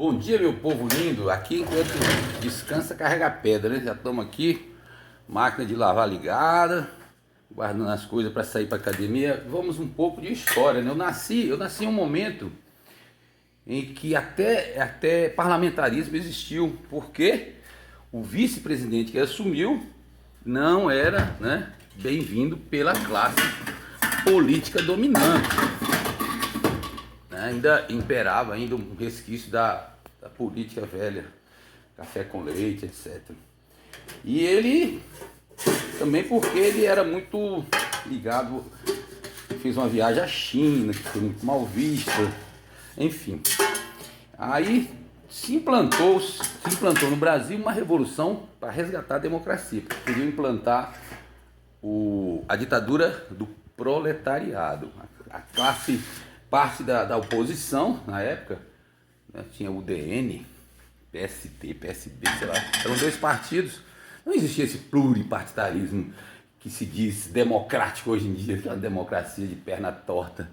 Bom dia, meu povo lindo. Aqui enquanto descansa, carrega pedra, né? Já estamos aqui, máquina de lavar ligada, guardando as coisas para sair para academia. Vamos um pouco de história, né? Eu nasci em um momento em que até parlamentarismo existiu, porque o vice-presidente que assumiu não era, né, bem-vindo pela classe política dominante. Ainda imperava ainda um resquício da política velha, café com leite, etc. E ele, também porque ele era muito ligado, fez uma viagem à China, que foi muito mal vista, enfim. Aí se implantou no Brasil uma revolução para resgatar a democracia, porque queriam implantar a ditadura do proletariado, a classe. Parte da oposição, na época, né, tinha o DN, PST, PSB, sei lá, eram dois partidos. Não existia esse pluripartidarismo que se diz democrático hoje em dia, que é uma democracia de perna torta.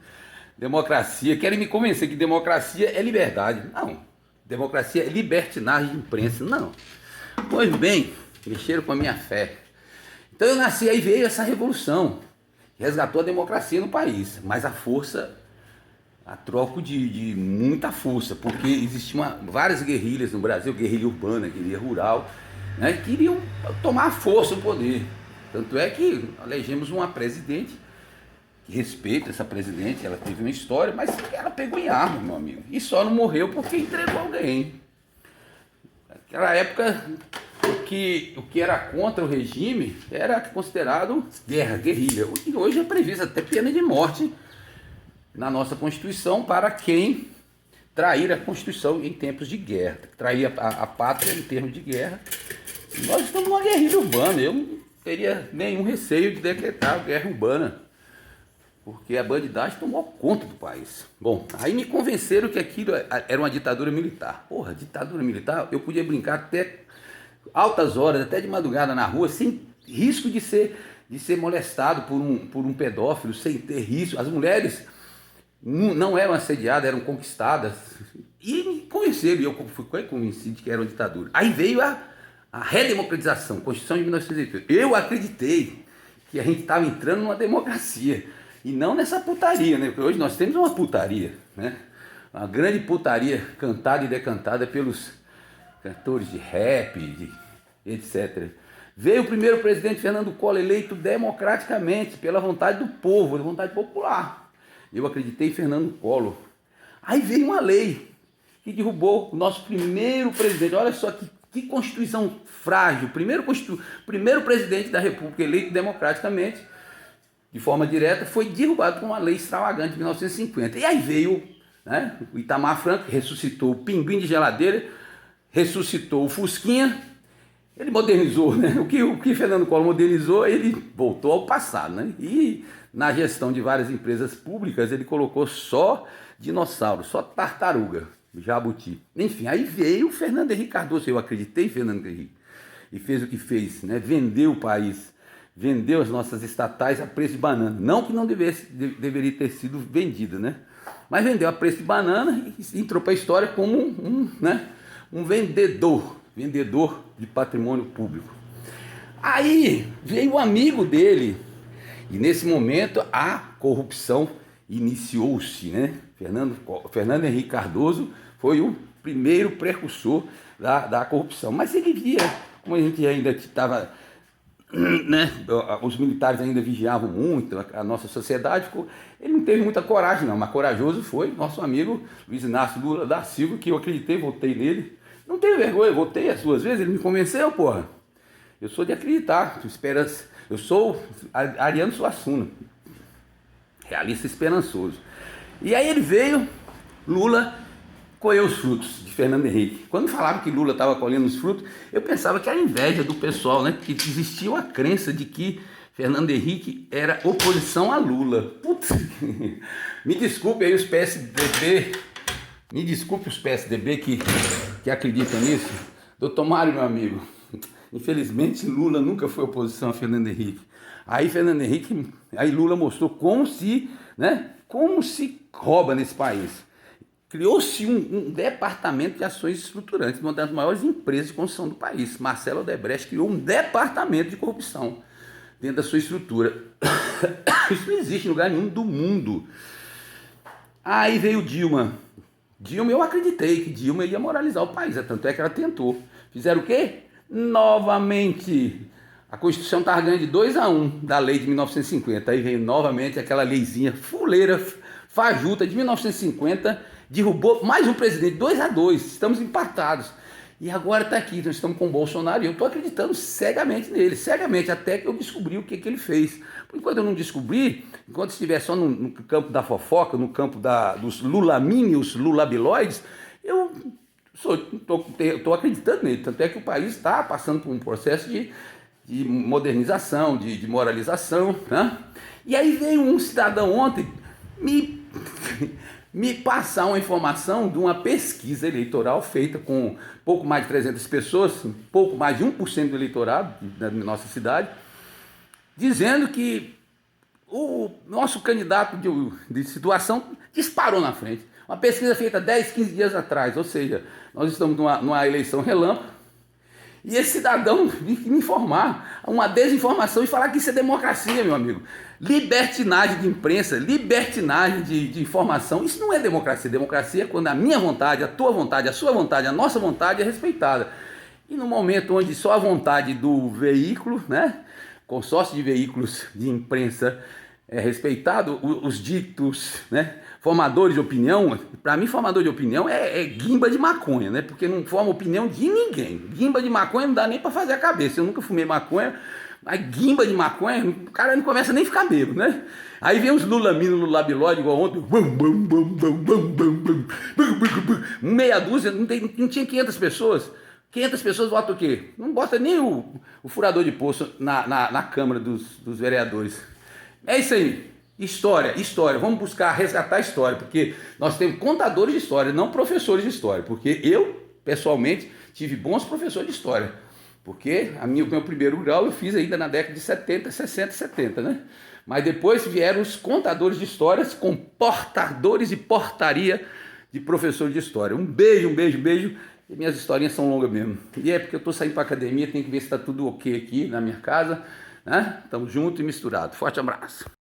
Democracia, querem me convencer que democracia é liberdade. Não, democracia é libertinagem de imprensa, não. Pois bem, mexeram com a minha fé. Então eu nasci, aí veio essa revolução, resgatou a democracia no país, mas a força... a troco de muita força, porque existiam várias guerrilhas no Brasil, guerrilha urbana, guerrilha rural, né, que queriam tomar a força o poder. Tanto é que elegemos uma presidente, que respeita essa presidente, ela teve uma história, mas ela pegou em arma, meu amigo, e só não morreu porque entregou alguém. Naquela época, o que era contra o regime era considerado guerra, guerrilha. Hoje é prevista até pena de morte na nossa Constituição para quem trair a Constituição em tempos de guerra, trair a pátria em termos de guerra. Nós estamos numa guerrilha urbana, eu não teria nenhum receio de decretar guerra urbana, porque a bandidagem tomou conta do país. Bom, aí me convenceram que aquilo era uma ditadura militar. Porra, ditadura militar, eu podia brincar até altas horas, até de madrugada na rua, sem risco de ser molestado por um pedófilo, sem ter risco. As mulheres não eram assediadas, eram conquistadas. E me convenceram, e eu fui convencido de que era uma ditadura. Aí veio a redemocratização, Constituição de 1988. Eu acreditei que a gente estava entrando numa democracia, e não nessa putaria, né? Porque hoje nós temos uma putaria, né? Uma grande putaria cantada e decantada pelos cantores de rap, etc. Veio o primeiro presidente Fernando Collor, eleito democraticamente, pela vontade do povo, da vontade popular. Eu acreditei em Fernando Collor. Aí veio uma lei que derrubou o nosso primeiro presidente. Olha só que Constituição frágil. Primeiro presidente da República eleito democraticamente, de forma direta, foi derrubado por uma lei extravagante de 1950. E aí veio, né, o Itamar Franco, que ressuscitou o pinguim de geladeira, ressuscitou o Fusquinha. Ele modernizou, né? O que Fernando Collor modernizou, ele voltou ao passado, né? E na gestão de várias empresas públicas, ele colocou só dinossauro, só tartaruga, jabuti. Enfim, aí veio o Fernando Henrique Cardoso. Eu acreditei em Fernando Henrique. E fez o que fez, né? Vendeu o país, vendeu as nossas estatais a preço de banana. Não que não deveria ter sido vendida, né? Mas vendeu a preço de banana e entrou para a história como um vendedor de patrimônio público. Aí veio um amigo dele, e nesse momento a corrupção iniciou-se, né? Fernando Henrique Cardoso foi o primeiro precursor da corrupção. Mas ele via, como a gente ainda estava, né? Os militares ainda vigiavam muito a nossa sociedade, ele não teve muita coragem não, mas corajoso foi nosso amigo Luiz Inácio Lula da Silva, que eu acreditei, votei nele. Não tenho vergonha, eu votei as duas vezes, ele me convenceu, porra. Eu sou de acreditar, eu sou Ariano Suassuna, realista esperançoso. E aí ele veio, Lula colheu os frutos de Fernando Henrique. Quando falavam que Lula estava colhendo os frutos, eu pensava que era inveja do pessoal, né? Que existia uma crença de que Fernando Henrique era oposição a Lula. Putz, me desculpe aí os PSDB, que acreditam nisso. Doutor Mário, meu amigo, infelizmente Lula nunca foi oposição a Fernando Henrique. Aí Lula mostrou como se rouba nesse país. criou-se um departamento de ações estruturantes, uma das maiores empresas de construção do país. Marcelo Odebrecht criou um departamento de corrupção dentro da sua estrutura. Isso não existe em lugar nenhum do mundo. Aí veio Dilma. Dilma, eu acreditei que Dilma ia moralizar o país, tanto é que ela tentou. Fizeram o quê? Novamente, a Constituição estava ganhando de 2-1 da lei de 1950. Aí veio novamente aquela leizinha fuleira, fajuta de 1950, derrubou mais um presidente, 2-2, estamos empatados. E agora está aqui, nós estamos com o Bolsonaro e eu estou acreditando cegamente nele, cegamente, até que eu descobri o que ele fez. Por enquanto eu não descobri, enquanto estiver só no campo da fofoca, no campo dos lulamíneos, lulabiloides, eu estou acreditando nele. Tanto é que o país está passando por um processo de modernização, de moralização. Né? E aí veio um cidadão ontem me passar uma informação de uma pesquisa eleitoral feita com pouco mais de 300 pessoas, pouco mais de 1% do eleitorado da nossa cidade, dizendo que o nosso candidato de situação disparou na frente. Uma pesquisa feita 10, 15 dias atrás, ou seja, nós estamos numa eleição relâmpago, e esse cidadão vem me informar uma desinformação e falar que isso é democracia, meu amigo. Libertinagem de imprensa, libertinagem de informação, isso não é democracia. Democracia é quando a minha vontade, a tua vontade, a sua vontade, a nossa vontade é respeitada. E no momento onde só a vontade do veículo, né, consórcio de veículos de imprensa é respeitado, os ditos, né, formadores de opinião, para mim formador de opinião é guimba de maconha, né, porque não forma opinião de ninguém. Guimba de maconha não dá nem para fazer a cabeça. Eu nunca fumei maconha, mas guimba de maconha, o cara não começa nem a ficar bêbado, né? Aí vem os lulaminos, lulabilóide, igual ontem, meia dúzia, não tinha 500 pessoas. 500 pessoas votam o quê? Não bota nem o furador de poço na Câmara dos Vereadores. É isso aí. História. Vamos buscar resgatar a história, porque nós temos contadores de história, não professores de história, porque eu, pessoalmente, tive bons professores de história, porque o meu primeiro grau eu fiz ainda na década de 70, 60, 70, né? Mas depois vieram os contadores de histórias com portadores de portaria de professor de história. Um beijo. E minhas historinhas são longas mesmo. E é porque eu estou saindo para academia, tem que ver se está tudo ok aqui na minha casa, né? Estamos juntos e misturados. Forte abraço.